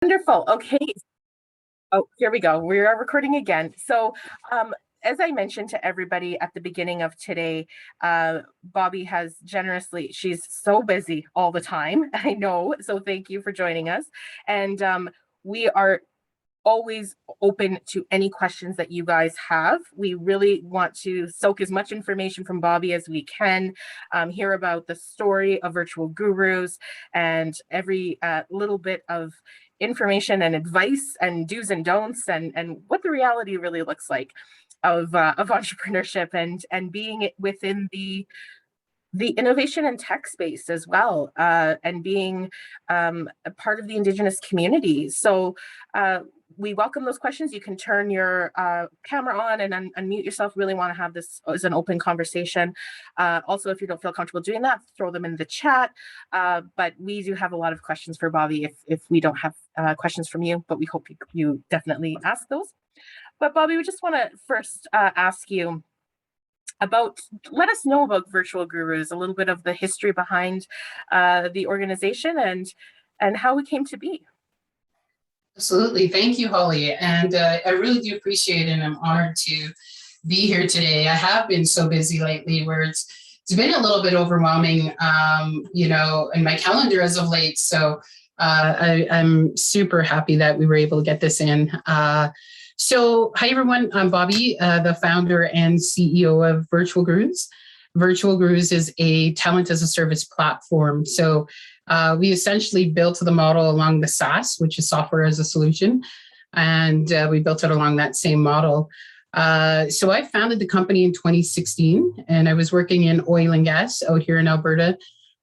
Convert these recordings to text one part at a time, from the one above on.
Wonderful. Okay. Oh, here we go. We are recording again. So, as I mentioned to everybody at the beginning of today, Bobbie has generously, she's so busy all the time. I know. So, thank you for joining us. And we are always open to any questions that you guys have. We really want to soak as much information from Bobbie as we can, hear about the story of virtual gurus and every little bit of information and advice and do's and don'ts and what the reality really looks like of entrepreneurship and being within the innovation and tech space as well, and being a part of the Indigenous community. So we welcome those questions. You can turn your camera on and unmute yourself. Really want to have this as an open conversation. Also, if you don't feel comfortable doing that, throw them in the chat. But we do have a lot of questions for Bobbie if we don't have questions from you, but we hope you definitely ask those. But Bobbie, we just want to first ask you let us know about Virtual Gurus, a little bit of the history behind the organization and how it came to be. Absolutely. Thank you, Holly. And I really do appreciate it. And I'm honored to be here today. I have been so busy lately where it's been a little bit overwhelming, in my calendar as of late. So I'm super happy that we were able to get this in. So, hi everyone, I'm Bobbie, the founder and CEO of Virtual Gurus. Virtual Gurus is a talent as a service platform. So we essentially built the model along the SaaS, which is software as a solution, and we built it along that same model. So I founded the company in 2016, and I was working in oil and gas out here in Alberta,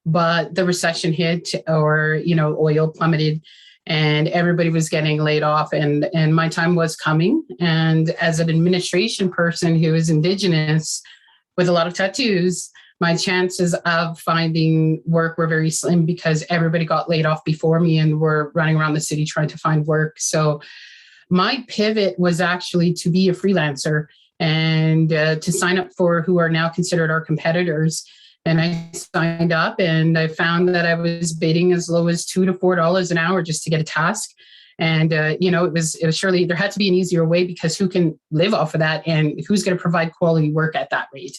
but the recession hit, oil plummeted, and everybody was getting laid off, and my time was coming. And as an administration person who is Indigenous with a lot of tattoos, my chances of finding work were very slim because everybody got laid off before me and were running around the city trying to find work. So my pivot was actually to be a freelancer and to sign up for who are now considered our competitors. And I signed up and I found that I was bidding as low as $2 to $4 an hour just to get a task. And, it was surely there had to be an easier way because who can live off of that and who's going to provide quality work at that rate?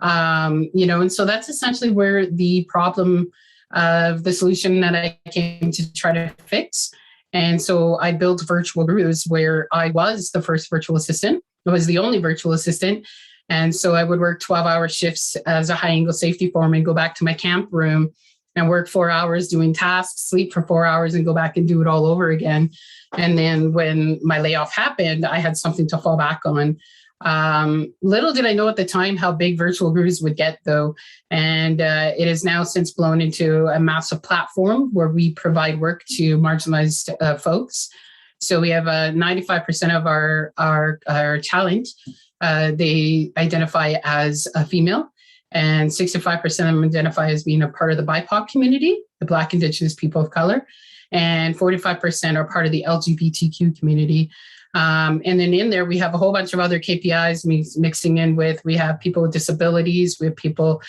And so that's essentially where the problem of the solution that I came to try to fix. And so I built Virtual Gurus where I was the first virtual assistant. I was the only virtual assistant. And so I would work 12-hour shifts as a high-angle safety foreman, go back to my camp room and work 4 hours doing tasks, sleep for 4 hours and go back and do it all over again. And then when my layoff happened, I had something to fall back on. Little did I know at the time how big Virtual Gurus would get, though. And it has now since blown into a massive platform where we provide work to marginalized folks. So we have 95% of our talent. They identify as a female, and 65% of them identify as being a part of the BIPOC community, the Black, Indigenous people of color, and 45% are part of the LGBTQ community. And then in there, we have a whole bunch of other KPIs mixing in with, we have people with disabilities, we have people,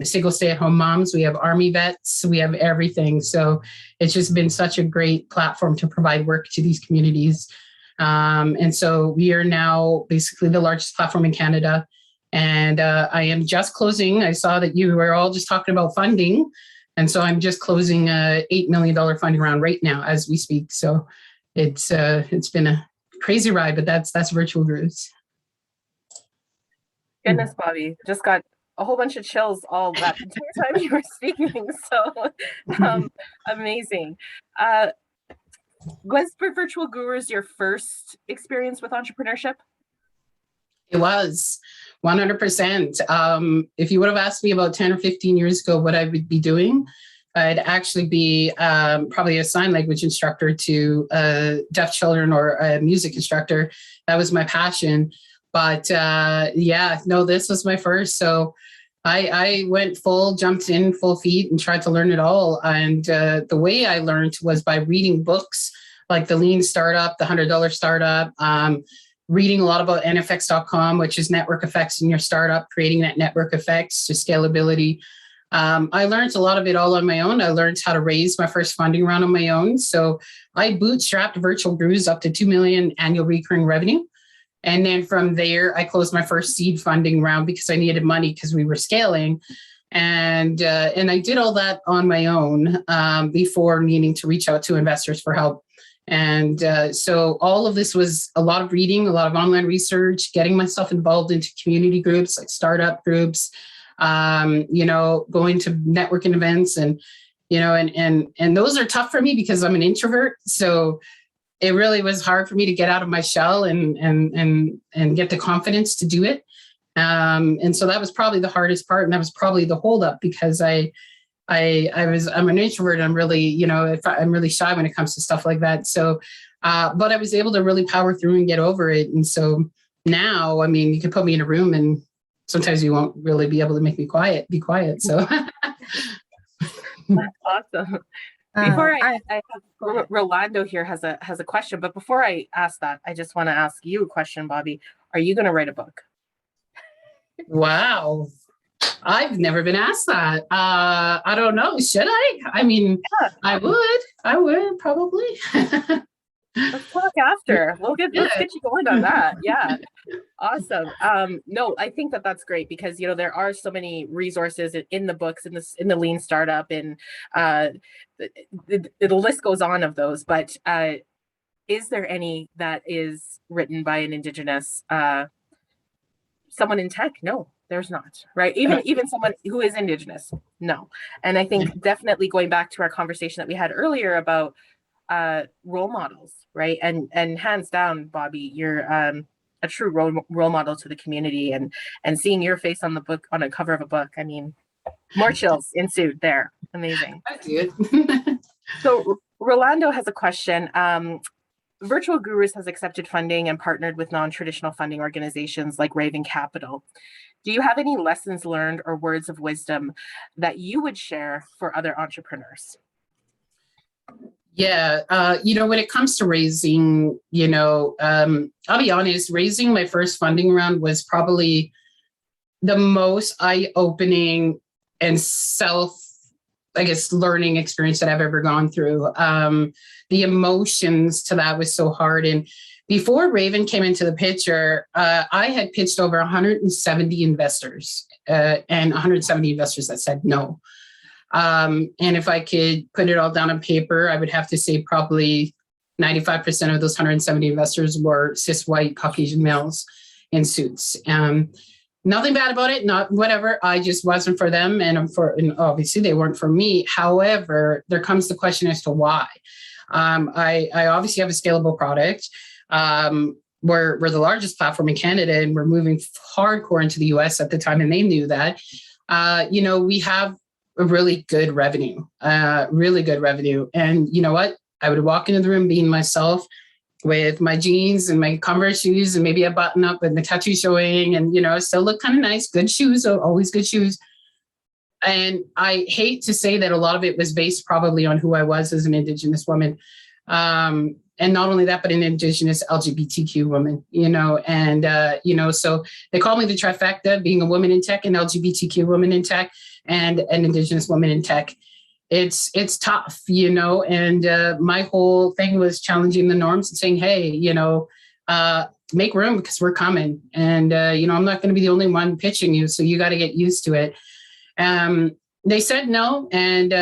single stay-at-home moms, we have Army vets, we have everything. So it's just been such a great platform to provide work to these communities. And so we are now basically the largest platform in Canada. And I am just closing. I saw that you were all just talking about funding. And so I'm just closing a $8 million funding round right now as we speak. So it's been a crazy ride, but that's Virtual Gurus. Goodness, Bobbie, just got a whole bunch of chills all that entire time you were speaking. So amazing. Was Virtual Gurus your first experience with entrepreneurship? It was 100%. If you would have asked me about 10 or 15 years ago what I would be doing, I'd actually be probably a sign language instructor to deaf children or a music instructor. That was my passion. But this was my first. So I went jumped in full feet and tried to learn it all. And the way I learned was by reading books like The Lean Startup, The $100 Startup, reading a lot about NFX.com, which is network effects in your startup, creating that network effects to scalability. I learned a lot of it all on my own. I learned how to raise my first funding round on my own. So I bootstrapped Virtual Gurus up to 2 million annual recurring revenue. And then from there, I closed my first seed funding round because I needed money because we were scaling. And I did all that on my own before needing to reach out to investors for help. And so all of this was a lot of reading, a lot of online research, getting myself involved into community groups like startup groups, going to networking events, and those are tough for me because I'm an introvert. So it really was hard for me to get out of my shell and get the confidence to do it. And so that was probably the hardest part. And that was probably the holdup because I'm an introvert. I'm really, I'm really shy when it comes to stuff like that. So, but I was able to really power through and get over it. And so now, I mean, you can put me in a room and sometimes you won't really be able to make me be quiet. So that's awesome. Before I have Rolando here has a question, but before I ask that, I just want to ask you a question, Bobbie. Are you going to write a book? Wow. I've never been asked that. I don't know. Should I? I mean, yeah. I would probably. Let's talk after. Let's get you going on that. Yeah. Awesome. No, I think that's great because, there are so many resources in the books, in the lean startup, and the list goes on of those. But is there any that is written by an Indigenous someone in tech? No, there's not, right? Even someone who is Indigenous, no. And I think definitely going back to our conversation that we had earlier about role models, right? And hands down, Bobbie, you're a true role model to the community, and seeing your face on a cover of a book, I mean, more chills ensued there. Amazing. That's good. So Rolando has a question. Virtual Gurus has accepted funding and partnered with non-traditional funding organizations like Raven Capital. Do you have any lessons learned or words of wisdom that you would share for other entrepreneurs? Yeah, when it comes to raising, I'll be honest, raising my first funding round was probably the most eye-opening and learning experience that I've ever gone through. The emotions to that was so hard. And before Raven came into the picture, I had pitched over 170 investors and 170 investors that said no. And if I could put it all down on paper, I would have to say probably 95% of those 170 investors were cis white Caucasian males in suits. Nothing bad about it, not whatever. I just wasn't for them, and obviously they weren't for me. However, there comes the question as to why. I obviously have a scalable product. We're the largest platform in Canada, and we're moving hardcore into the US at the time, and they knew that. We have a really good revenue. And you know what? I would walk into the room being myself with my jeans and my Converse shoes and maybe a button up with my tattoo showing and, still look kind of nice, good shoes, always good shoes. And I hate to say that a lot of it was based probably on who I was as an Indigenous woman. And not only that, but an Indigenous LGBTQ woman, so they call me the trifecta, being a woman in tech, an LGBTQ woman in tech, and an Indigenous woman in tech. It's tough, and my whole thing was challenging the norms and saying, hey, make room because we're coming. And, I'm not going to be the only one pitching you. So you got to get used to it. They said no. And,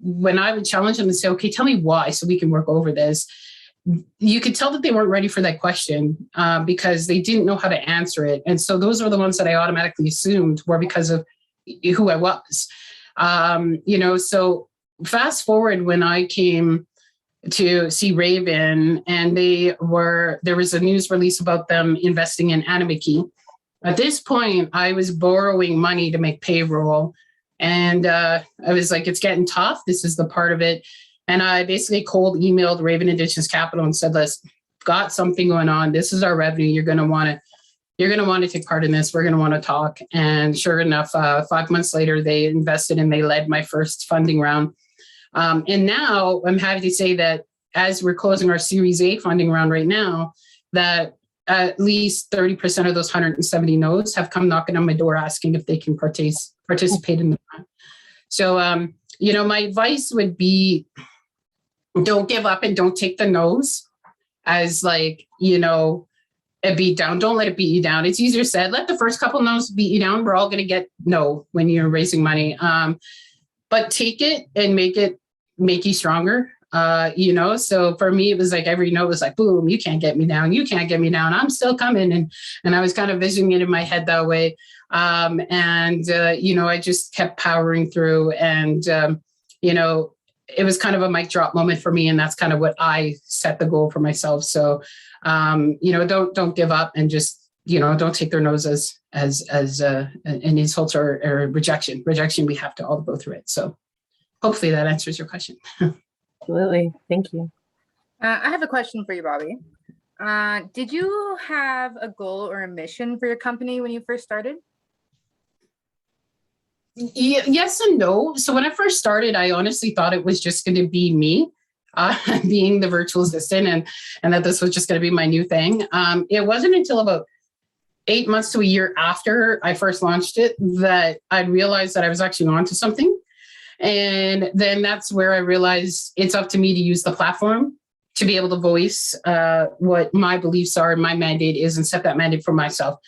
when I would challenge them and say, okay, tell me why, so we can work over this. You could tell that they weren't ready for that question because they didn't know how to answer it. And so those were the ones that I automatically assumed were because of who I was. So fast forward when I came to see Raven and there was a news release about them investing in Animakey. At this point, I was borrowing money to make payroll. And I was like, it's getting tough. This is the part of it. And I basically cold emailed Raven Indigenous Capital and said, let's got something going on. This is our revenue. You're going to want to take part in this. We're going to want to talk. And sure enough, 5 months later, they invested and they led my first funding round. And now I'm happy to say that as we're closing our Series A funding round right now, that at least 30% of those 170 no's have come knocking on my door asking if they can participate in the plan. So, my advice would be, don't give up and don't take the no's as like, a beat down. Don't let it beat you down. It's easier said. Let the first couple no's beat you down. We're all going to get no when you're raising money. But take it and make you stronger. So for me, it was like every no was like, boom, you can't get me down. You can't get me down. I'm still coming. And I was kind of visioning it in my head that way. I just kept powering through and, it was kind of a mic drop moment for me. And that's kind of what I set the goal for myself. So, don't give up and just, don't take their nose as an insult or rejection. Rejection, we have to all go through it. So hopefully that answers your question. Absolutely. Thank you. I have a question for you, Bobbie. Did you have a goal or a mission for your company when you first started? Yes and no. So when I first started, I honestly thought it was just going to be me being the virtual assistant and that this was just going to be my new thing. It wasn't until about 8 months to a year after I first launched it that I realized that I was actually onto something. And then that's where I realized it's up to me to use the platform to be able to voice what my beliefs are and my mandate is and set that mandate for myself.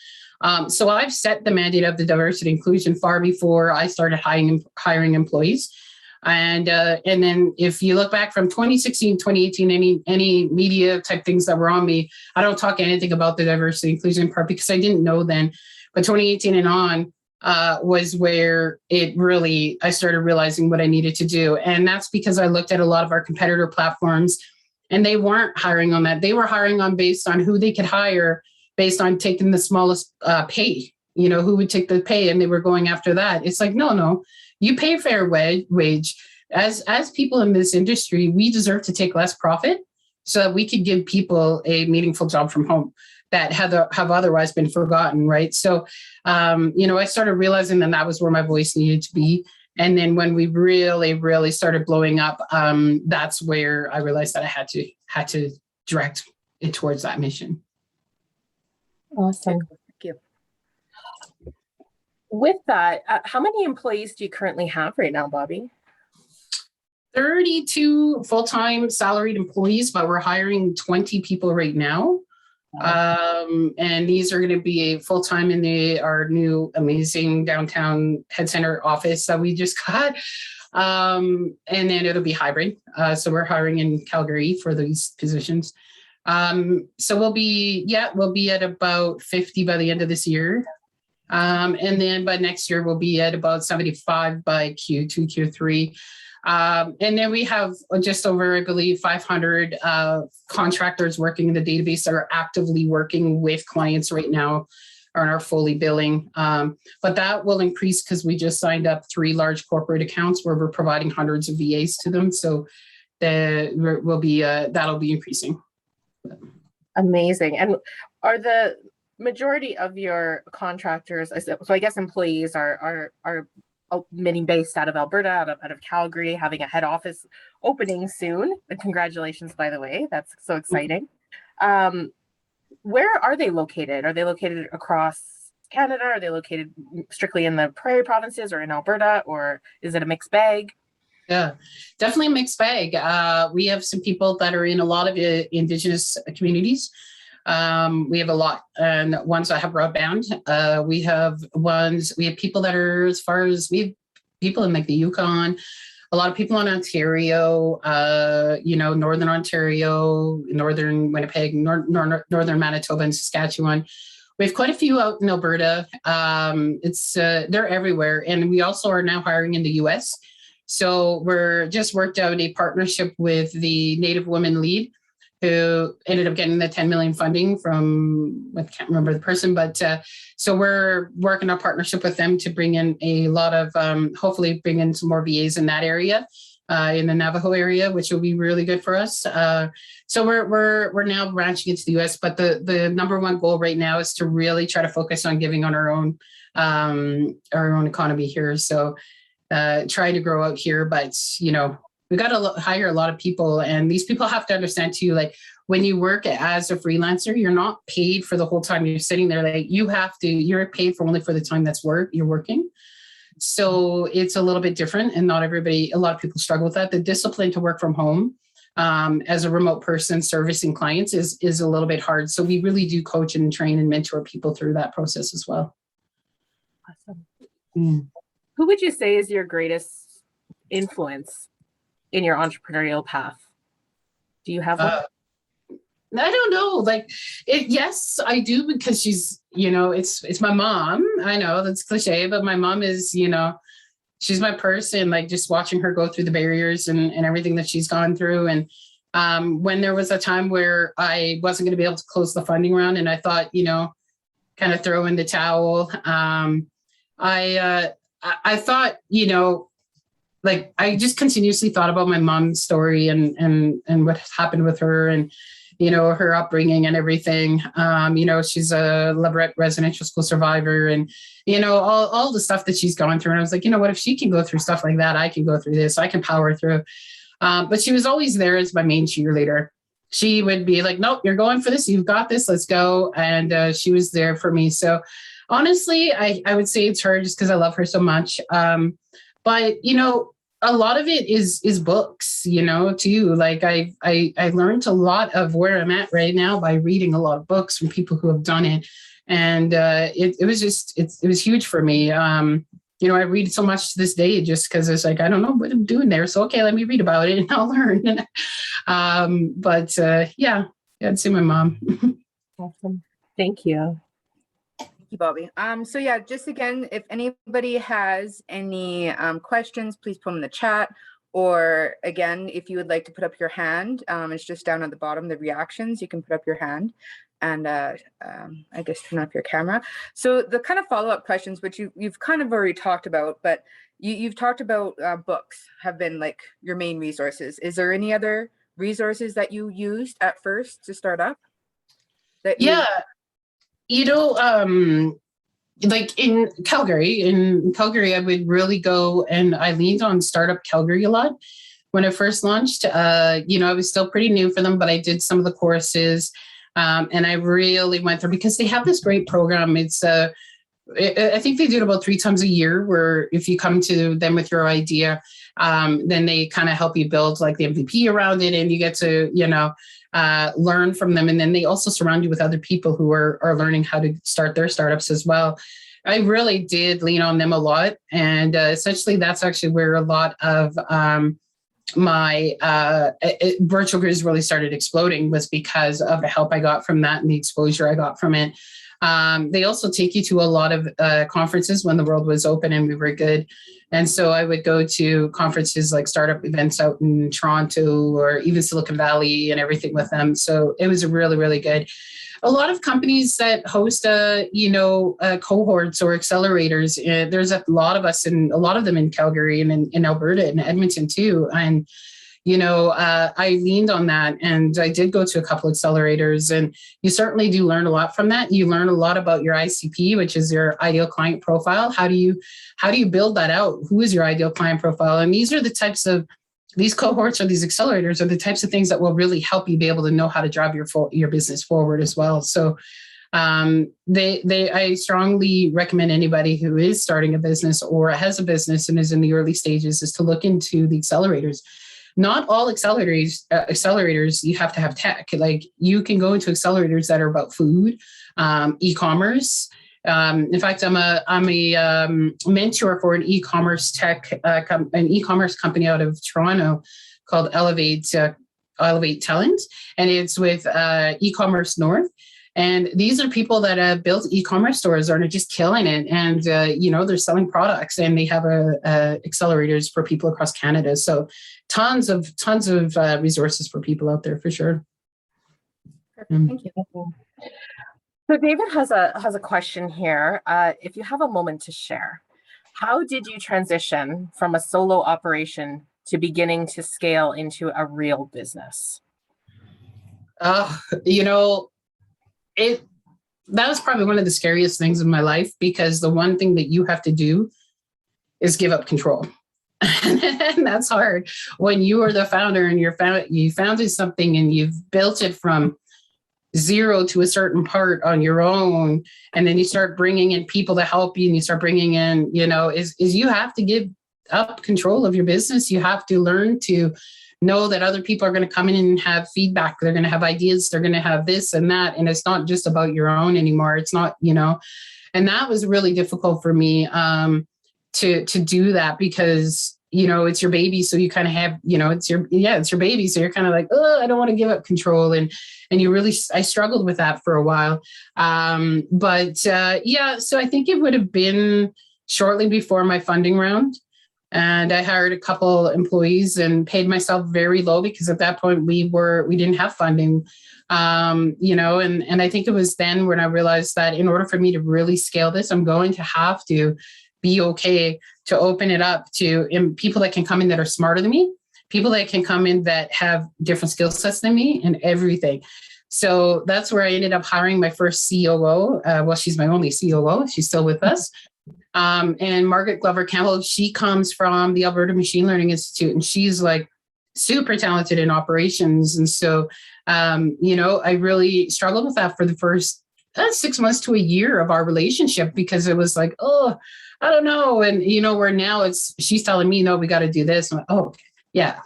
So I've set the mandate of the diversity inclusion far before I started hiring employees. And then if you look back from 2016, 2018, any media type things that were on me, I don't talk anything about the diversity inclusion part because I didn't know then. But 2018 and on was where I started realizing what I needed to do. And that's because I looked at a lot of our competitor platforms and they weren't hiring on that. They were hiring on based on who they could hire based on taking the smallest pay, who would take the pay, and they were going after that. It's like, no, you pay fair wage. As people in this industry, we deserve to take less profit so that we could give people a meaningful job from home that have otherwise been forgotten, right? So, I started realizing that was where my voice needed to be. And then when we really, really started blowing up, that's where I realized that I had to direct it towards that mission. Awesome. Thank you. With that, how many employees do you currently have right now, Bobbie? 32 full-time salaried employees, but we're hiring 20 people right now. And these are going to be full-time in our new amazing downtown head center office that we just got. And then it'll be hybrid. So we're hiring in Calgary for these positions. So we'll be at about 50 by the end of this year. And then by next year, we'll be at about 75 by Q2, Q3. And then we have just over, I believe, 500 contractors working in the database that are actively working with clients right now on our fully billing. But that will increase because we just signed up 3 large corporate accounts where we're providing hundreds of VAs to them. So that'll be increasing. Amazing. And are the majority of your contractors, so I guess employees are many based out of Alberta, out of Calgary, having a head office opening soon. And congratulations, by the way. That's so exciting. Where are they located? Are they located across Canada? Are they located strictly in the prairie provinces or in Alberta, or is it a mixed bag? Yeah, definitely a mixed bag. We have some people that are in a lot of Indigenous communities. We have a lot, and ones that have broadband. We have people that are we have people in like the Yukon, a lot of people in Ontario, Northern Ontario, Northern Winnipeg, Northern Manitoba and Saskatchewan. We have quite a few out in Alberta. They're everywhere. And we also are now hiring in the US. So we're just worked out a partnership with the Native Women Lead, who ended up getting the 10 million funding from, I can't remember the person, but so we're working a partnership with them to bring in a lot of, hopefully bring in some more VAs in that area, in the Navajo area, which will be really good for us. So we're now branching into the US, but the number one goal right now is to really try to focus on giving on our own economy here. So try to grow out here, but we got to hire a lot of people, and these people have to understand too, like when you work as a freelancer, you're not paid for the whole time you're sitting there. Like you're paid for only for the time you're working. So it's a little bit different, and a lot of people struggle with that. The discipline to work from home as a remote person servicing clients is a little bit hard. So we really do coach and train and mentor people through that process as well. Awesome. Mm. Who would you say is your greatest influence in your entrepreneurial path? Do you have one? I don't know. Like, yes, I do, because she's, it's my mom. I know that's cliche, but my mom is, she's my person. Like, just watching her go through the barriers and everything that she's gone through. And when there was a time where I wasn't going to be able to close the funding round, and I thought, kind of throw in the towel. I thought, like, I just continuously thought about my mom's story and what happened with her, and her upbringing and everything. She's a Alberta residential school survivor, and all the stuff that she's gone through. And I was like, what, if she can go through stuff like that, I can go through this. I can power through. But she was always there as my main cheerleader. She would be like, nope, you're going for this. You've got this. Let's go. And she was there for me. So honestly, I would say it's her, just because I love her so much. But a lot of it is books, too. Like I learned a lot of where I'm at right now by reading a lot of books from people who have done it. And it was huge for me. I read so much to this day just because it's like, I don't know what I'm doing there. So, okay, let me read about it and I'll learn. Yeah, I'd say my mom. Awesome. Thank you. Bobbie. So yeah, just again, if anybody has any questions, please put them in the chat. Or again, if you would like to put up your hand, it's just down at the bottom, the reactions, you can put up your hand and I guess turn up your camera. So the kind of follow-up questions, which you've kind of already talked about, but you've talked about books have been like your main resources. Is there any other resources that you used at first to start up? Like in Calgary, I would really go, and I leaned on Startup Calgary a lot when I first launched. I was still pretty new for them, but I did some of the courses, and I really went through, because they have this great program. I think they do it about 3 times a year, where if you come to them with your idea, then they kind of help you build like the MVP around it, and you get to, learn from them. And then they also surround you with other people who are learning how to start their startups as well. I really did lean on them a lot. And essentially, that's actually where a lot of my virtual groups really started exploding, was because of the help I got from that and the exposure I got from it. They also take you to a lot of conferences when the world was open and we were good. And so I would go to conferences like startup events out in Toronto or even Silicon Valley and everything with them. So it was really, really good. A lot of companies that host, cohorts or accelerators, there's a lot of us, and a lot of them in Calgary and in Alberta and Edmonton too. And I leaned on that, and I did go to a couple accelerators, and you certainly do learn a lot from that. You learn a lot about your ICP, which is your ideal client profile. How do you build that out? Who is your ideal client profile? And these cohorts or these accelerators are the types of things that will really help you be able to know how to drive your business forward as well. So I strongly recommend anybody who is starting a business or has a business and is in the early stages is to look into the accelerators. Not all accelerators, you have to have tech. Like, you can go into accelerators that are about food, e-commerce. In fact, I'm a mentor for an e-commerce an e-commerce company out of Toronto called Elevate Talent, and it's with e-commerce North. And these are people that have built e-commerce stores and are just killing it. And, they're selling products, and they have accelerators for people across Canada. So tons of resources for people out there for sure. Perfect. Thank you. So David has a question here. If you have a moment to share, how did you transition from a solo operation to beginning to scale into a real business? That was probably one of the scariest things in my life, because the one thing that you have to do is give up control. And that's hard when you are the founder and you founded something and you've built it from zero to a certain part on your own, and then you start bringing in people to help you, and you start bringing in, is you have to give up control of your business. You have to learn to know that other people are going to come in and have feedback. They're going to have ideas. They're going to have this and that, and it's not just about your own anymore. It's not, and that was really difficult for me to do that, because it's your baby, so you kind of have, it's your baby, so you're kind of like, oh, I don't want to give up control, and I struggled with that for a while, so I think it would have been shortly before my funding round, and I hired a couple employees and paid myself very low, because at that point we didn't have funding, and I think it was then when I realized that in order for me to really scale this, I'm going to have to be okay to open it up to people that can come in that are smarter than me, people that can come in that have different skill sets than me and everything. So that's where I ended up hiring my first COO. She's my only COO. She's still with us. And Margaret Glover Campbell, she comes from the Alberta Machine Learning Institute, and she's like super talented in operations. And so, I really struggled with that for the first 6 months to a year of our relationship, because it was like, oh, I don't know. And, where now she's telling me, no, we got to do this. I'm like, oh, okay. Yeah.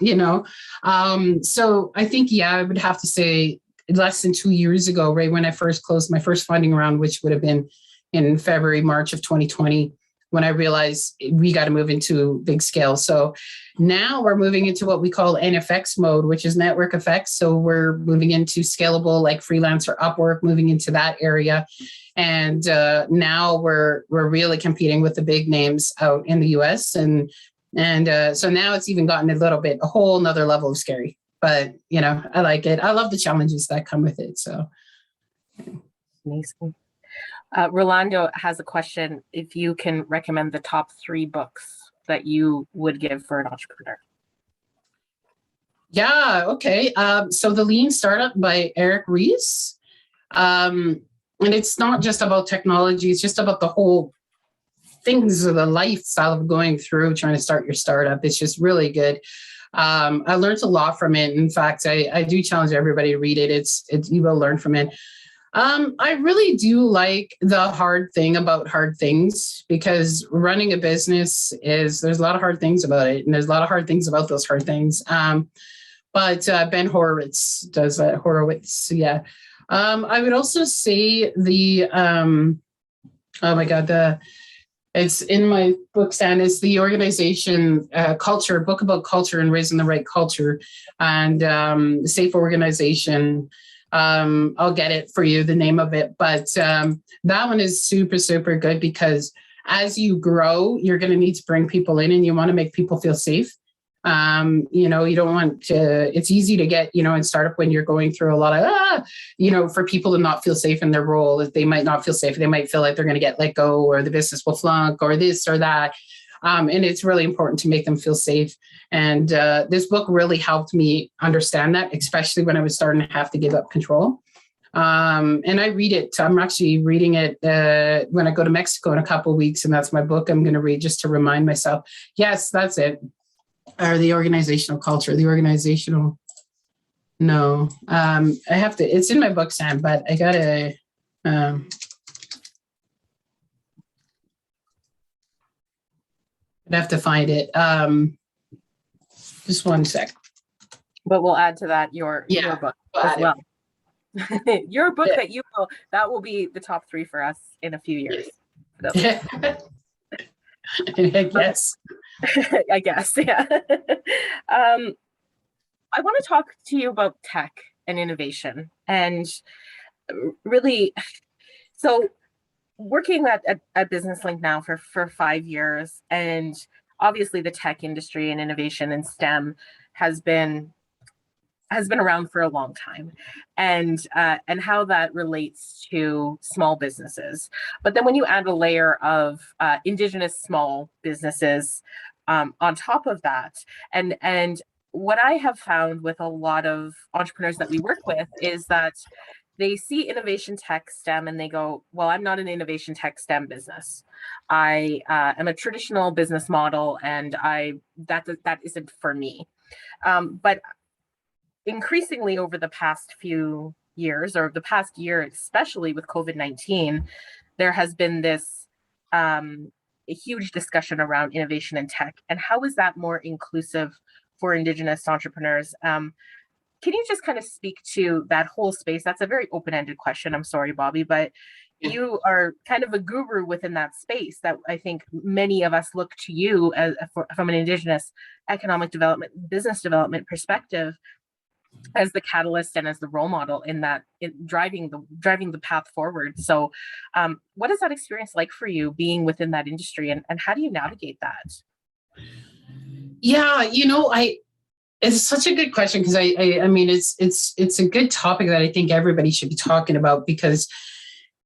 So I think, I would have to say less than 2 years ago, right when I first closed my first funding round, which would have been in February, March of 2020, when I realized we got to move into big scale. So now we're moving into what we call NFX mode, which is network effects. So we're moving into scalable, like Freelancer, Upwork, moving into that area. And now we're really competing with the big names out in the US. And so now it's even gotten a whole nother level of scary. But, I like it. I love the challenges that come with it. So. Amazing. Rolando has a question. If you can recommend the top 3 books that you would give for an entrepreneur. Yeah, okay. So The Lean Startup by Eric Ries. And it's not just about technology. It's just about the whole things of the lifestyle of going through, trying to start your startup. It's just really good. I learned a lot from it. In fact, I do challenge everybody to read it. You will learn from it. I really do like the hard thing about hard things, because running a business there's a lot of hard things about it, and there's a lot of hard things about those hard things. But Ben Horowitz does that. Horowitz, yeah. I would also say it's in my book stand. It's the organization culture, book about culture and raising the right culture, and safe organization. I'll get it for you, the name of it. But that one is super, super good, because as you grow, you're going to need to bring people in, and you want to make people feel safe. You don't want to, it's easy to get, in startup when you're going through a lot of, for people to not feel safe in their role. They might not feel safe. They might feel like they're going to get let go, or the business will flunk, or this or that. And it's really important to make them feel safe. And this book really helped me understand that, especially when I was starting to have to give up control. And I read it. I'm actually reading it when I go to Mexico in a couple of weeks. And that's my book I'm going to read, just to remind myself. Yes, that's it. Or the organizational culture, no, I have to, it's in my book, Sam, but I gotta, I'd have to find it. Just one sec. But we'll add to that your book as well. Your book that will be the top 3 for us in a few years. Yes. I guess, yeah. I want to talk to you about tech and innovation, and really, so working at Business Link now for 5 years, and obviously the tech industry and innovation and STEM has been around for a long time, and how that relates to small businesses. But then when you add a layer of Indigenous small businesses on top of that, and what I have found with a lot of entrepreneurs that we work with is that they see innovation tech STEM and they go, well, I'm not an innovation tech STEM business. I am a traditional business model, and that isn't for me. But increasingly over the past few years, or the past year, especially with COVID-19, there has been this a huge discussion around innovation in tech, and how is that more inclusive for Indigenous entrepreneurs? Can you just kind of speak to that whole space? That's a very open-ended question. I'm sorry, Bobbie, but you are kind of a guru within that space that I think many of us look to you as, from an Indigenous economic development, business development perspective, as the catalyst and as the role model in that, in driving the path forward. So what is that experience like for you being within that industry, and how do you navigate that? Yeah, it's such a good question, because I mean, it's a good topic that I think everybody should be talking about, because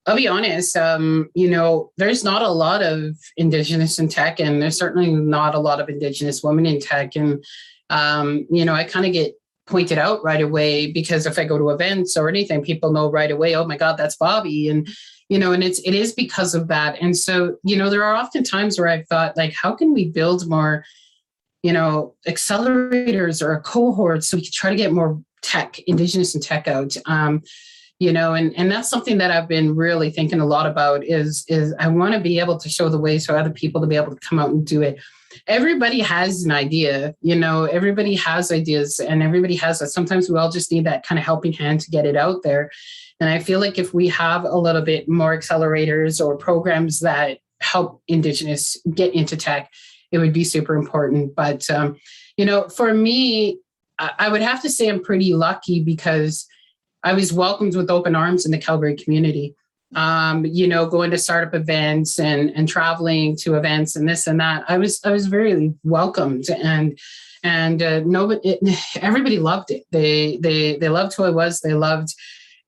I'll be honest, there's not a lot of Indigenous in tech, and there's certainly not a lot of Indigenous women in tech. And, I kind of get pointed out right away, because if I go to events or anything, people know right away, oh my God, that's Bobbie. And, and it is because of that. And so, there are often times where I've thought, like, how can we build more accelerators or a cohort so we can try to get more Indigenous and tech out. And that's something that I've been really thinking a lot about is I want to be able to show the way so other people to be able to come out and do it. Everybody has an idea, everybody has ideas, and everybody has that. Sometimes we all just need that kind of helping hand to get it out there. And I feel like if we have a little bit more accelerators or programs that help Indigenous get into tech, it would be super important. But, for me, I would have to say I'm pretty lucky, because I was welcomed with open arms in the Calgary community, going to startup events and traveling to events and this and that. I was very welcomed, and everybody loved it. They loved who I was. They loved,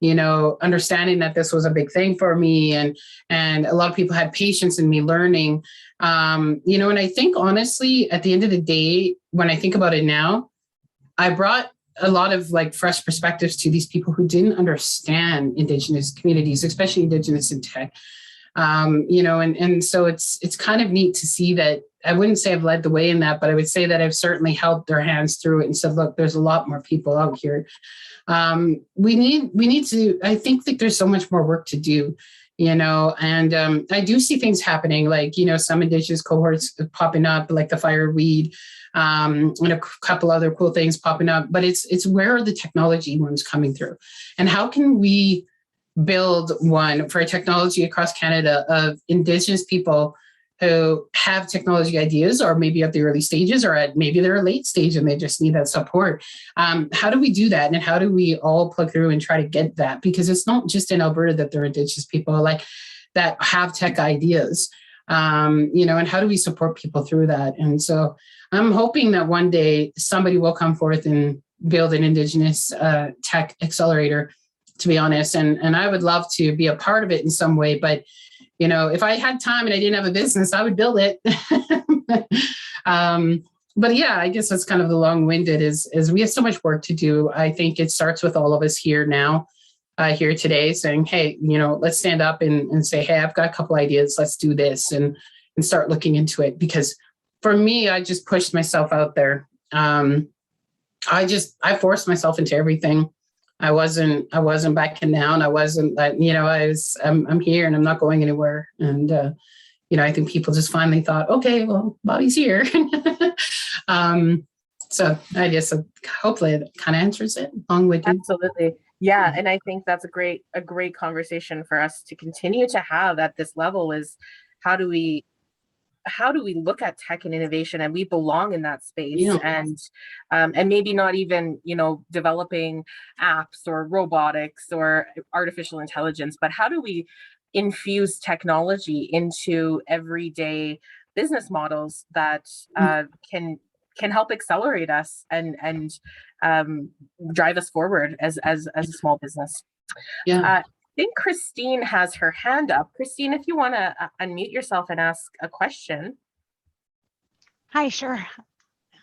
understanding that this was a big thing for me. And a lot of people had patience in me learning. And I think, honestly, at the end of the day, when I think about it now, I brought a lot of fresh perspectives to these people who didn't understand Indigenous communities, especially Indigenous in tech. And so it's kind of neat to see that. I wouldn't say I've led the way in that, but I would say that I've certainly helped their hands through it and said, look, there's a lot more people out here. We need to, I think that there's so much more work to do. And I do see things happening, some Indigenous cohorts popping up, like the fireweed, and a couple other cool things popping up. But it's where are the technology ones coming through, and how can we build one for technology across Canada of Indigenous people who have technology ideas, or maybe at the early stages, or at maybe they're a late stage and they just need that support. How do we do that? And how do we all plug through and try to get that? Because it's not just in Alberta that there are Indigenous people that have tech ideas, and how do we support people through that? And so I'm hoping that one day somebody will come forth and build an Indigenous tech accelerator, to be honest. And I would love to be a part of it in some way, but if I had time and I didn't have a business, I would build it. But yeah, I guess that's kind of the long-winded is we have so much work to do. I think it starts with all of us here now, here today, saying, hey, let's stand up and say, hey, I've got a couple ideas. Let's do this and start looking into it. Because for me, I just pushed myself out there. I forced myself into everything. I wasn't backing down. I wasn't I'm here and I'm not going anywhere. And, I think people just finally thought, okay, well, Bobbie's here. So I guess hopefully it kind of answers it along with you. Absolutely. Yeah. And I think that's a great conversation for us to continue to have at this level is how do we look at tech and innovation, and we belong in that space. Yeah. And maybe not even, developing apps or robotics or artificial intelligence, but how do we infuse technology into everyday business models that can help accelerate us and drive us forward as a small business. Yeah. I think Christine has her hand up. Christine, if you want to unmute yourself and ask a question. Hi, sure.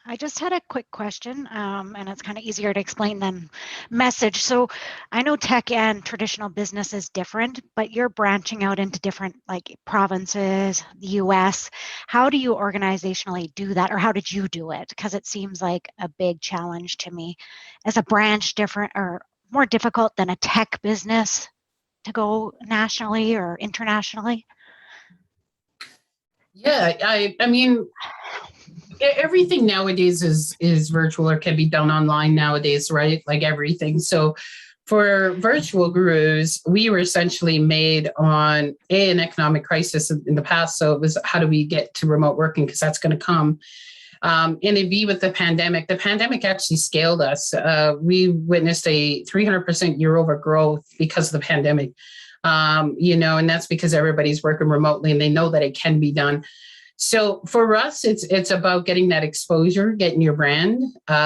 I just had a quick question, and it's kind of easier to explain than message. So I know tech and traditional business is different, but you're branching out into different like provinces, the US. How do you organizationally do that, or how did you do it? Because it seems like a big challenge to me. As a branch, different or more difficult than a tech business to go nationally or internationally? Yeah, I mean, everything nowadays is virtual or can be done online nowadays, right? Like everything. So for virtual gurus, we were essentially made on an economic crisis in the past. So it was, how do we get to remote working? Because that's going to come. And it'd be with the pandemic actually scaled us. We witnessed a 300% year over growth because of the pandemic. And that's because everybody's working remotely and they know that it can be done. So for us, it's about getting that exposure, getting your brand,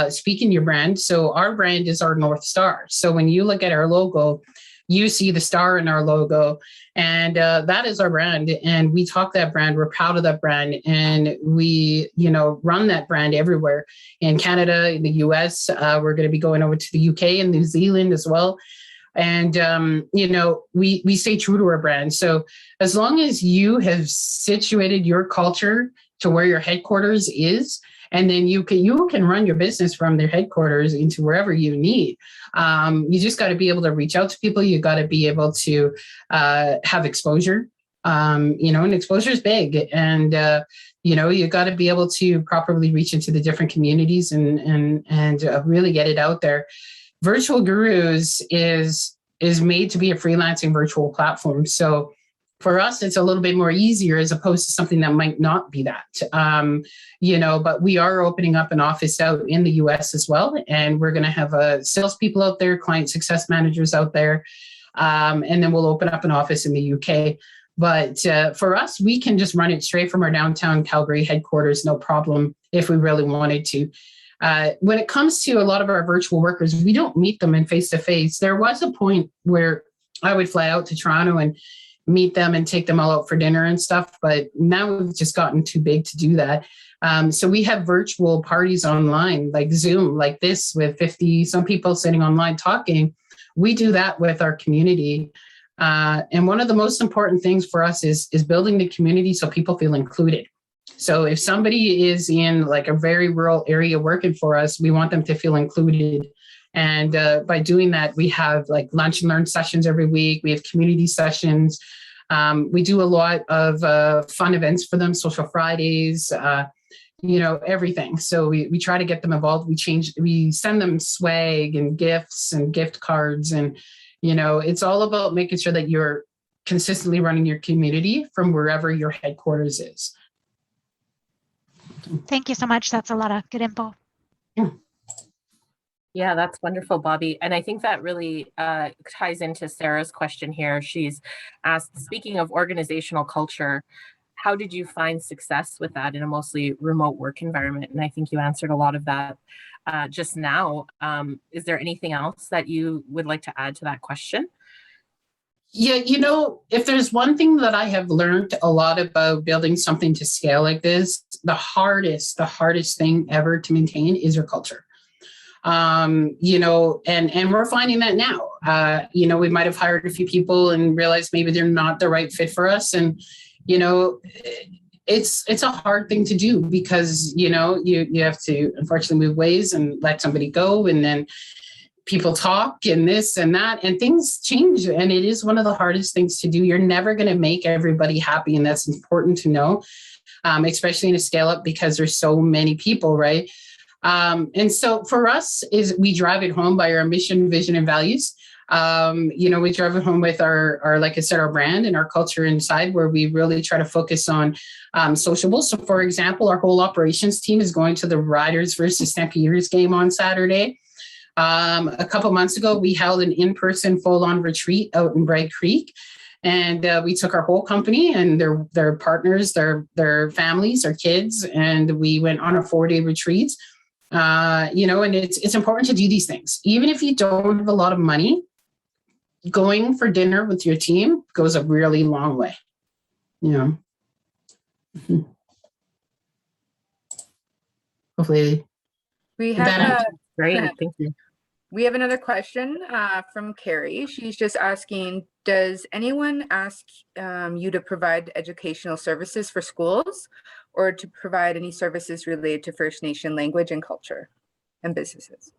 speaking your brand. So our brand is our North Star. So when you look at our logo, you see the star in our logo, and that is our brand. And we talk that brand. We're proud of that brand, and we, run that brand everywhere in Canada, in the US. We're going to be going over to the UK and New Zealand as well. And, we stay true to our brand. So as long as you have situated your culture to where your headquarters is, and then you can run your business from their headquarters into wherever you need. You just got to be able to reach out to people. You got to be able to have exposure, and exposure is big. And, you got to be able to properly reach into the different communities and really get it out there. Virtual Gurus is made to be a freelancing virtual platform. So for us, it's a little bit more easier as opposed to something that might not be that, but we are opening up an office out in the US as well. And we're going to have salespeople out there, client success managers out there. And then we'll open up an office in the UK. But for us, we can just run it straight from our downtown Calgary headquarters, no problem, if we really wanted to. When it comes to a lot of our virtual workers, we don't meet them in face-to-face. There was a point where I would fly out to Toronto and meet them and take them all out for dinner and stuff, but now we've just gotten too big to do that. So we have virtual parties online, like Zoom, like this, with 50 some people sitting online talking. We do that with our community. And one of the most important things for us is building the community so people feel included. So if somebody is in like a very rural area working for us, we want them to feel included. And by doing that, we have like lunch and learn sessions every week. We have community sessions. We do a lot of fun events for them, social Fridays, everything. So we try to get them involved. We send them swag and gifts and gift cards. And, it's all about making sure that you're consistently running your community from wherever your headquarters is. Thank you so much. That's a lot of good info. Yeah, that's wonderful, Bobbie. And I think that really ties into Sarah's question here. She's asked, speaking of organizational culture, how did you find success with that in a mostly remote work environment? And I think you answered a lot of that just now. Is there anything else that you would like to add to that question? Yeah, if there's one thing that I have learned a lot about building something to scale like this, the hardest thing ever to maintain is your culture. And we're finding that now. We might have hired a few people and realized maybe they're not the right fit for us. And, it's a hard thing to do because, you have to unfortunately move ways and let somebody go. And then people talk and this and that, and things change. And it is one of the hardest things to do. You're never going to make everybody happy. And that's important to know, especially in a scale up because there's so many people, right? And so for us is we drive it home by our mission, vision, and values. We drive it home with our, like I said, our brand and our culture inside, where we really try to focus on sociables. So for example, our whole operations team is going to the Riders versus Stampeders game on Saturday. A couple months ago, we held an in-person full-on retreat out in Bright Creek. And we took our whole company and their partners, their families, their kids, and we went on a 4-day retreat. And it's important to do these things. Even if you don't have a lot of money, going for dinner with your team goes a really long way. hopefully We that have Great, thank you. we have another question from Carrie. She's just asking, does anyone ask you to provide educational services for schools or to provide any services related to First Nation language and culture and businesses?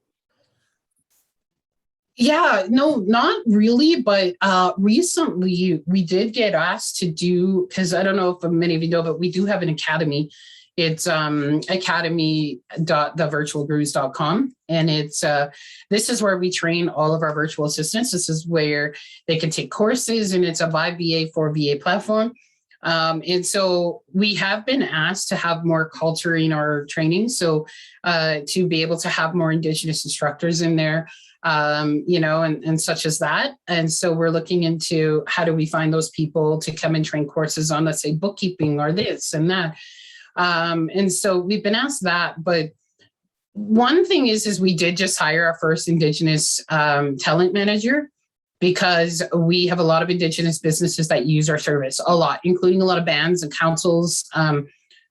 Yeah, no, not really, but recently we did get asked to do, because I don't know if many of you know, but we do have an academy. It's academy.thevirtualgurus.com. And it's this is where we train all of our virtual assistants. This is where they can take courses, and it's a 5VA, 4VA platform. And so we have been asked to have more culture in our training. So to be able to have more Indigenous instructors in there, and such as that. And so we're looking into how do we find those people to come and train courses on, let's say, bookkeeping or this and that. And so we've been asked that. But one thing is we did just hire our first Indigenous talent manager, because we have a lot of Indigenous businesses that use our service a lot, including a lot of bands and councils.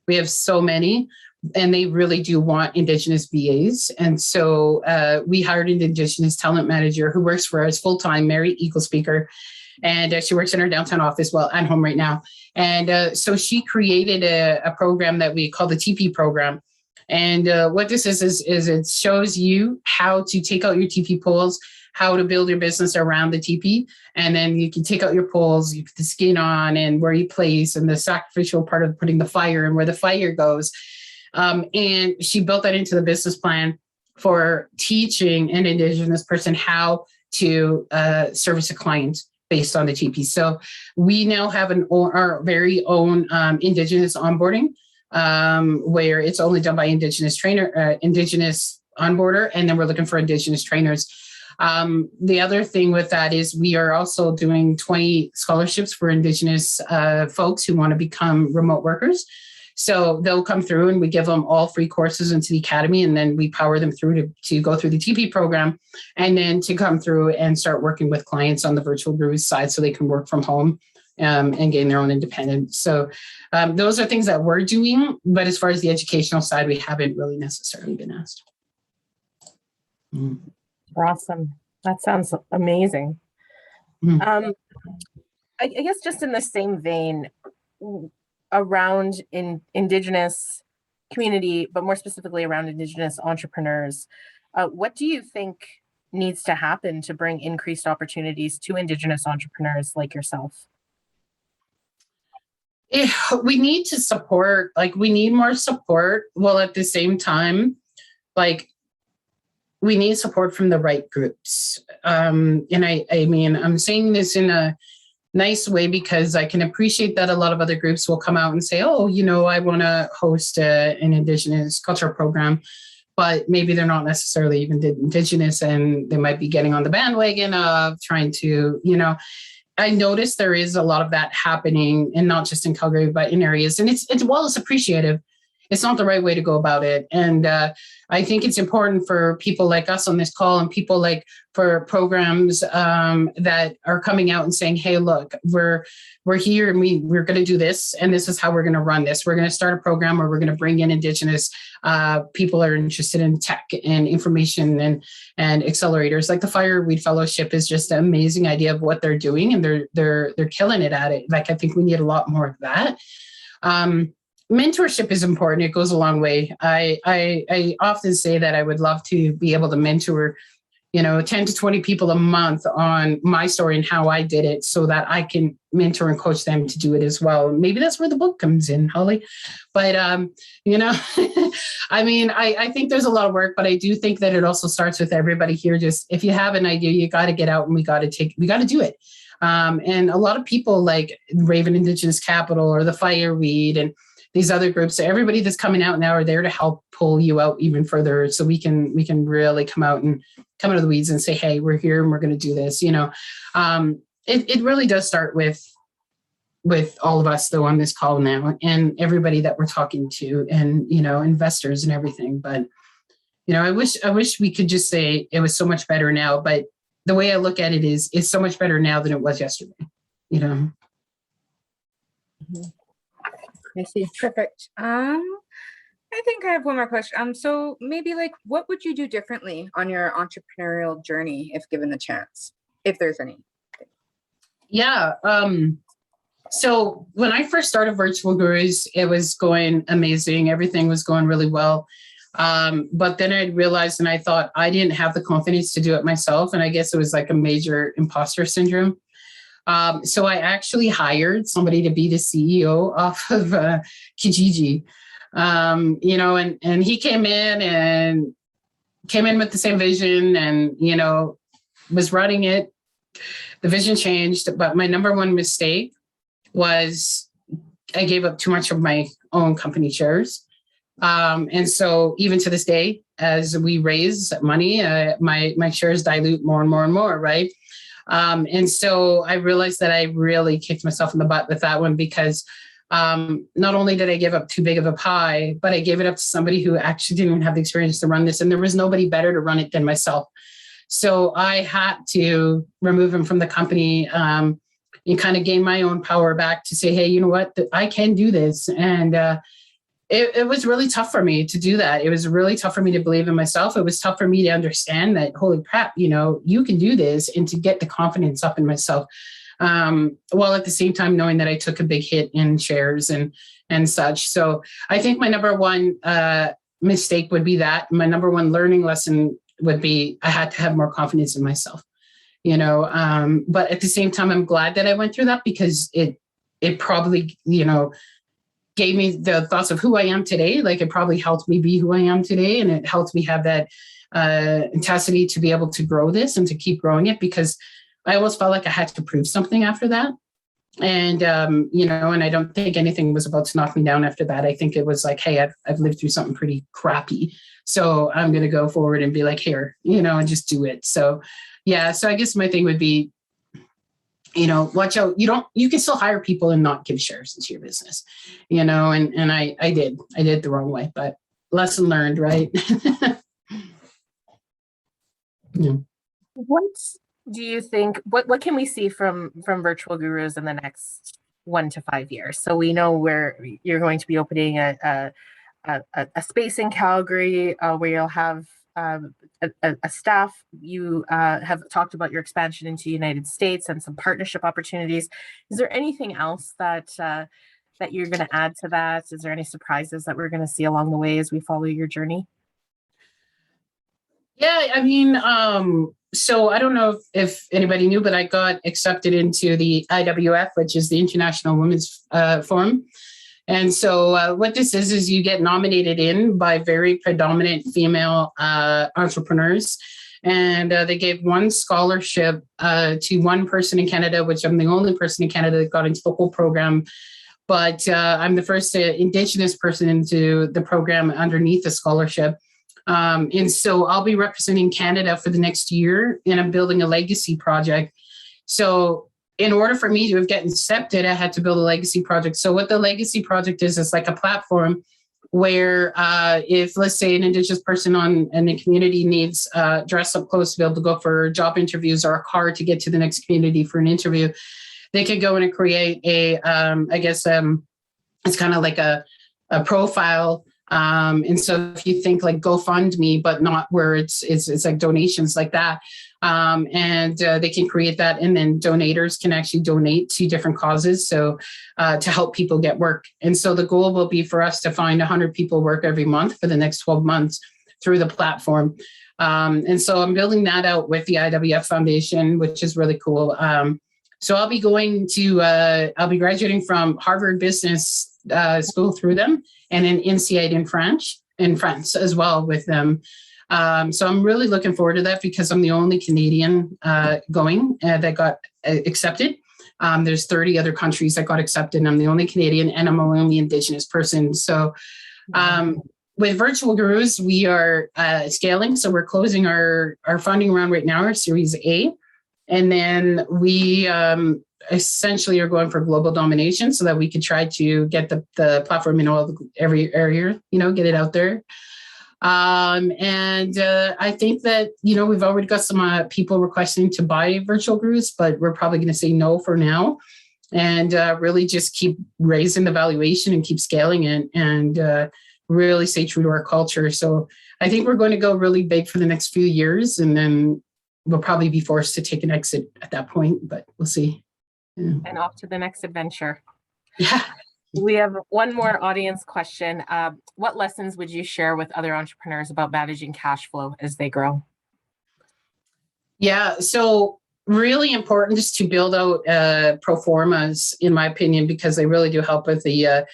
We have so many, and they really do want Indigenous VAs. And so we hired an Indigenous talent manager who works for us full-time, Mary Eagle speaker. And she works in our downtown office, well, at home right now. And so she created a program that we call the TP program. And what this is it shows you how to take out your TP poles, how to build your business around the TP. And then you can take out your poles, you put the skin on, and where you place, and the sacrificial part of putting the fire and where the fire goes. And she built that into the business plan for teaching an Indigenous person how to service a client based on the TP. So we now have our very own Indigenous onboarding, where it's only done by Indigenous Indigenous onboarder, and then we're looking for Indigenous trainers. The other thing with that is we are also doing 20 scholarships for Indigenous folks who want to become remote workers. So they'll come through, and we give them all free courses into the academy, and then we power them through to go through the TP program, and then to come through and start working with clients on the virtual gurus side so they can work from home and gain their own independence. So those are things that we're doing. But as far as the educational side, we haven't really necessarily been asked. Awesome. That sounds amazing. I guess just in the same vein, around Indigenous community, but more specifically around Indigenous entrepreneurs, what do you think needs to happen to bring increased opportunities to Indigenous entrepreneurs like yourself? We need to support, we need more support, while at the same time, we need support from the right groups. And I mean, I'm saying this in a nice way, because I can appreciate that a lot of other groups will come out and say, oh, I want to host an Indigenous cultural program, but maybe they're not necessarily even Indigenous, and they might be getting on the bandwagon of trying to, I noticed there is a lot of that happening, and not just in Calgary, but in areas. And it's while it's appreciative, it's not the right way to go about it. And I think it's important for people like us on this call, and people for programs that are coming out and saying, hey, look, we're here, and we're going to do this, and this is how we're going to run this. We're going to start a program where we're going to bring in Indigenous people that are interested in tech and information and accelerators. Like the Fireweed Fellowship is just an amazing idea of what they're doing, and they're killing it at it. I think we need a lot more of that. Mentorship is important. It goes a long way. I often say that I would love to be able to mentor, 10 to 20 people a month on my story and how I did it, so that I can mentor and coach them to do it as well. Maybe that's where the book comes in, Holly. But, I mean, I think there's a lot of work, but I do think that it also starts with everybody here. Just if you have an idea, you got to get out, and we got to do it. And a lot of people like Raven Indigenous Capital or the Fireweed and these other groups, everybody that's coming out now are there to help pull you out even further, so we can really come out of the weeds and say, hey, we're here and we're going to do this. It really does start with all of us though on this call now, and everybody that we're talking to, and investors and everything. But I wish we could just say it was so much better now. But the way I look at it is, it's so much better now than it was yesterday. I see. Perfect. I think I have one more question. So maybe like, what would you do differently on your entrepreneurial journey if given the chance, if there's any? Yeah. So when I first started Virtual Gurus, it was going amazing. Everything was going really well. But then I realized and I thought I didn't have the confidence to do it myself. And I guess it was like a major imposter syndrome. So I actually hired somebody to be the CEO off of Kijiji. And he came in with the same vision and, was running it. The vision changed, but my number one mistake was I gave up too much of my own company shares. And so even to this day, as we raise money, my shares dilute more and more and more, right? And so I realized that I really kicked myself in the butt with that one because not only did I give up too big of a pie, but I gave it up to somebody who actually didn't have the experience to run this. And there was nobody better to run it than myself. So I had to remove him from the company and kind of gain my own power back to say, hey, you know what, I can do this. And it was really tough for me to do that. It was really tough for me to believe in myself. It was tough for me to understand that, holy crap, you can do this, and to get the confidence up in myself. While at the same time knowing that I took a big hit in shares and such. So I think my number one mistake would be that. My number one learning lesson would be I had to have more confidence in myself. But at the same time, I'm glad that I went through that because it probably, gave me the thoughts of who I am today. Like it probably helped me be who I am today. And it helped me have that intensity to be able to grow this and to keep growing it, because I almost felt like I had to prove something after that. And, and I don't think anything was about to knock me down after that. I think it was like, hey, I've lived through something pretty crappy. So I'm going to go forward and be like, here, and just do it. So, yeah. So I guess my thing would be, watch out. You can still hire people and not give shares into your business, and I did the wrong way, but lesson learned, right? Yeah. What do you think, what can we see from Virtual Gurus in the next 1 to 5 years? So we know where you're going to be opening a space in Calgary where you'll have a staff. You have talked about your expansion into the United States and some partnership opportunities. Is there anything else that you're going to add to that? Is there any surprises that we're going to see along the way as we follow your journey? Yeah, I mean, so I don't know if anybody knew, but I got accepted into the IWF, which is the International Women's Forum. And so what this is you get nominated in by very predominant female entrepreneurs. And they gave one scholarship to one person in Canada, which I'm the only person in Canada that got into the whole program. But I'm the first Indigenous person into the program underneath the scholarship. And so I'll be representing Canada for the next year, and I'm building a legacy project. So in order for me to have gotten accepted, I had to build a legacy project. So what the legacy project is like a platform where if, let's say, an Indigenous person in the community needs dress up clothes to be able to go for job interviews, or a car to get to the next community for an interview, they could go in and create it's kind of like a profile. And so if you think like GoFundMe, but not where it's like donations like that. And they can create that, and then donators can actually donate to different causes. So to help people get work. And so the goal will be for us to find 100 people work every month for the next 12 months through the platform. And so I'm building that out with the IWF Foundation, which is really cool. So I'll be graduating from Harvard Business School through them, and an INSEAD in France as well with them. So I'm really looking forward to that because I'm the only Canadian going that got accepted. There's 30 other countries that got accepted, and I'm the only Canadian, and I'm the only Indigenous person. So with Virtual Gurus, we are scaling. So we're closing our funding round right now, our Series A. And then we essentially are going for global domination so that we could try to get the platform in every area, get it out there. And I think that, we've already got some people requesting to buy Virtual Gurus, but we're probably going to say no for now, and really just keep raising the valuation and keep scaling it. And really stay true to our culture. So I think we're going to go really big for the next few years, and then we'll probably be forced to take an exit at that point, but we'll see. Yeah. And off to the next adventure. Yeah. We have one more audience question. What lessons would you share with other entrepreneurs about managing cash flow as they grow? Yeah, so really important just to build out pro formas, in my opinion, because they really do help with the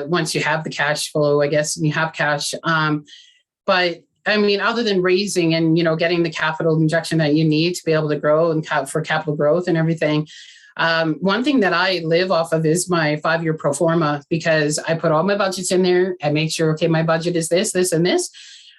once you have the cash flow, I guess, and you have cash. But I mean, other than raising and, getting the capital injection that you need to be able to grow and for capital growth and everything, one thing that I live off of is my 5-year pro forma, because I put all my budgets in there. I make sure, okay, my budget is this, this, and this.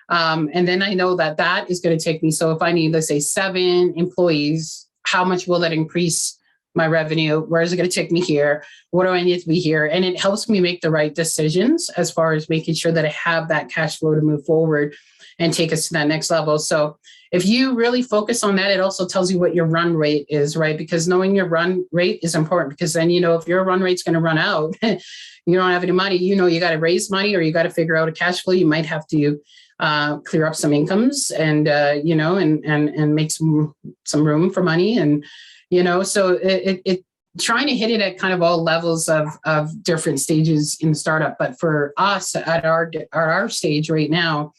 And then I know that is going to take me. So if I need, let's say, 7 employees, how much will that increase my revenue? Where is it going to take me here? What do I need to be here? And it helps me make the right decisions as far as making sure that I have that cash flow to move forward and take us to that next level. So if you really focus on that, it also tells you what your run rate is, right? Because knowing your run rate is important, because then, if your run rate's going to run out, you don't have any money, you got to raise money, or you got to figure out a cash flow. You might have to clear up some incomes and, and make some room for money. And, so it trying to hit it at kind of all levels of different stages in the startup. But for us at our stage right now,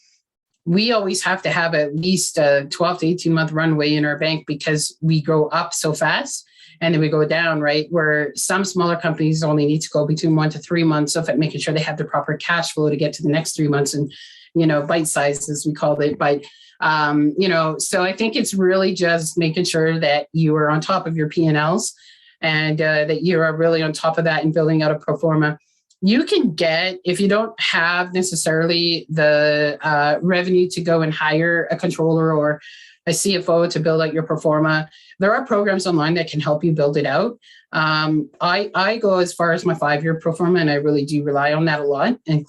we always have to have at least a 12 to 18 month runway in our bank, because we grow up so fast and then we go down, right? Where some smaller companies only need to go between 1 to 3 months of it, making sure they have the proper cash flow to get to the next 3 months, and, bite size, as we call it. But, so I think it's really just making sure that you are on top of your P&Ls, and that you are really on top of that and building out a pro forma. You can get, if you don't have necessarily the revenue to go and hire a controller or a CFO to build out your pro forma, there are programs online that can help you build it out. I go as far as my 5-year pro forma, and I really do rely on that a lot. And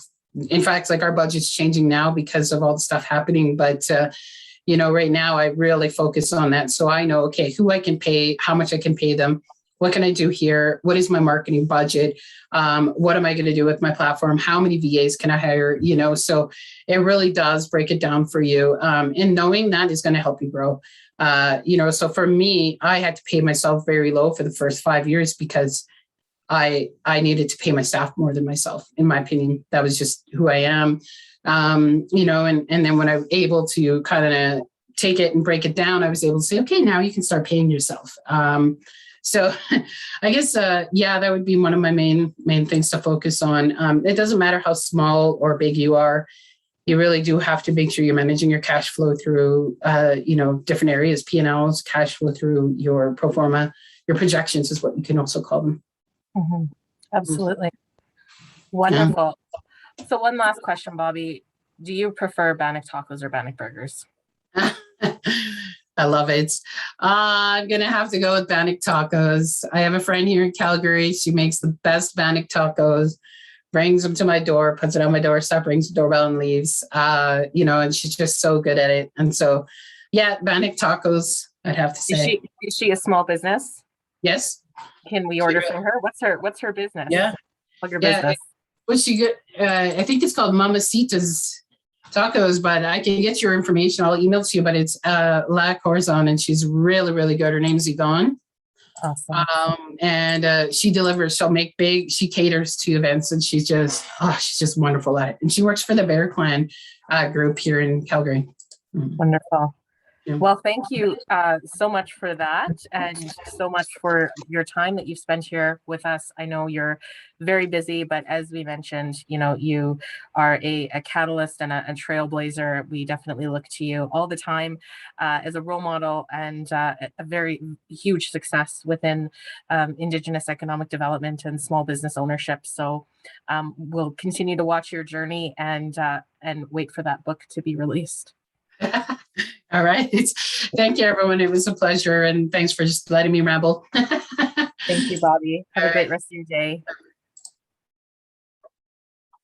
in fact, like, our budget's changing now because of all the stuff happening. But, right now I really focus on that. So I know, okay, who I can pay, how much I can pay them. What can I do here? What is my marketing budget? What am I going to do with my platform? How many VAs can I hire? So it really does break it down for you. And knowing that is going to help you grow. So for me, I had to pay myself very low for the first 5 years, because I needed to pay my staff more than myself. In my opinion, that was just who I am. And then when I was able to kind of take it and break it down, I was able to say, okay, now you can start paying yourself. So I guess, that would be one of my main things to focus on. It doesn't matter how small or big you are. You really do have to make sure you're managing your cash flow through, different areas, P&Ls, cash flow through your pro forma, your projections is what you can also call them. Mm-hmm. Absolutely. Wonderful. Yeah. So one last question, Bobbie. Do you prefer Bannock tacos or Bannock burgers? I love it. I'm going to have to go with Bannock tacos. I have a friend here in Calgary. She makes the best Bannock tacos, brings them to my door, puts it on my doorstep, rings the doorbell and leaves, and she's just so good at it. And so, Bannock tacos, I'd have to say. Is she a small business? Yes. Can we order from her? What's her business? Yeah. Plug your business. What's she good? I think it's called Mamacita's Tacos, but I can get your information. I'll email it to you, but it's La Corazon, and she's really, really good. Her name's Yvonne. Awesome. And she delivers, she caters to events, and she's just wonderful at it. And she works for the Bear Clan group here in Calgary. Wonderful. Well, thank you so much for that, and so much for your time that you've spent here with us. I know you're very busy, but as we mentioned, you are a catalyst and a trailblazer. We definitely look to you all the time as a role model, and a very huge success within Indigenous economic development and small business ownership. So we'll continue to watch your journey and wait for that book to be released. All right. Thank you, everyone. It was a pleasure. And thanks for just letting me ramble. Thank you, Bobbie. Have a great rest of your day.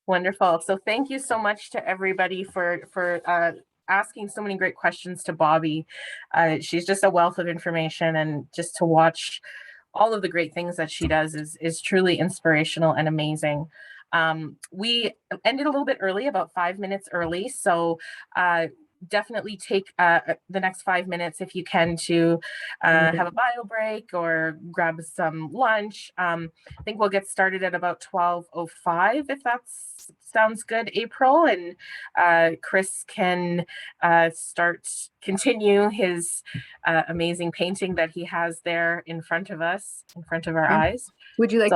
Wonderful. So thank you so much to everybody for asking so many great questions to Bobbie. She's just a wealth of information, and just to watch all of the great things that she does is truly inspirational and amazing. We ended a little bit early, about 5 minutes early. So definitely take the next 5 minutes if you can to have a bio break or grab some lunch. I think we'll get started at about 12:05 if that sounds good, April, and Chris can continue his amazing painting that he has there in front of us, in front of our eyes. Would you like